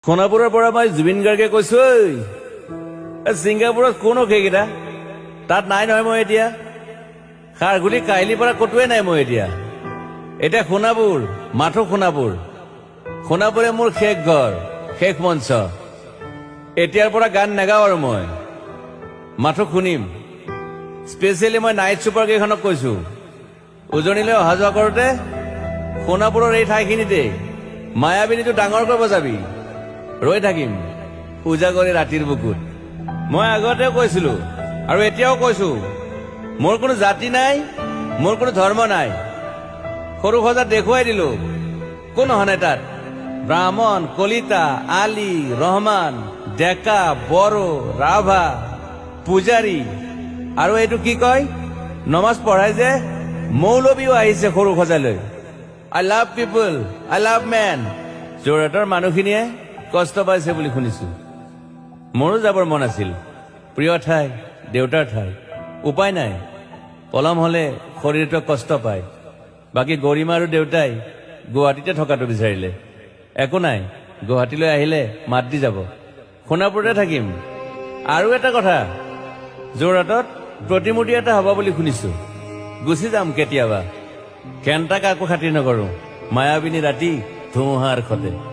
সোণাপুৰৰ পৰা মই জুবিন গাৰ্গে কৈছো ছিংগাপুৰত কোন সেইকেইটা তাত নাই নহয় মই এতিয়া খাৰগুলি কাহিলীৰ পৰা কতোৱে নাই মই এতিয়া সোণাপুৰ মাথো সোণাপুৰে মোৰ শেষ ঘৰ শেষ মঞ্চ এতিয়াৰ পৰা গান নাগাওঁ আৰু মই মাথো শুনিম স্পেচিয়েলি মই নাইট ছুপাৰ কেইখনক কৈছো উজনিলৈ অহা যোৱা কৰোঁতে সোণাপুৰৰ এই ঠাইখিনিতে মায়াবিনীটো ডাঙৰকৈ বজাবি ৰৈ থাকিম উজাগৰি ৰাতিৰ বুকুত মই আগতেও কৈছিলো আৰু এতিয়াও কৈছো মোৰ কোনো জাতি নাই মোৰ কোনো ধৰ্ম নাই সৰু সজাত দেখুৱাই দিলো কোন হনে তাত ব্ৰাহ্মণ কলিতা আলী ৰহমান ডেকা বড়ো ৰাভা পূজাৰী আৰু এইটো কি কয় নমাজ পঢ়াই যে মৌলবীও আহিছে সৰু সজালৈ I love people I love man যোৰহাটৰ মানুহখিনিয়ে কষ্ট পাইছে বুলি শুনিছো মোৰো যাবৰ মন আছিল প্ৰিয় ঠাই দেউতাৰ ঠাই উপায় নাই পলম হলে শৰীৰটো কষ্ট পায় বাকী গৰিমা আৰু দেউতাই গুৱাহাটীতে থকাটো বিচাৰিলে একো নাই গুৱাহাটীলৈ আহিলে মাত দি যাব সোণাপুৰতে থাকিম আৰু এটা কথা যোৰহাটত প্ৰতিমূৰ্তি এটা হ'ব বুলি শুনিছো গুচি যাম কেতিয়াবা কেণ্টাক আকৌ খাতিৰ নকৰো মায়াবিনী ৰাতি ধুমুহাৰ খতে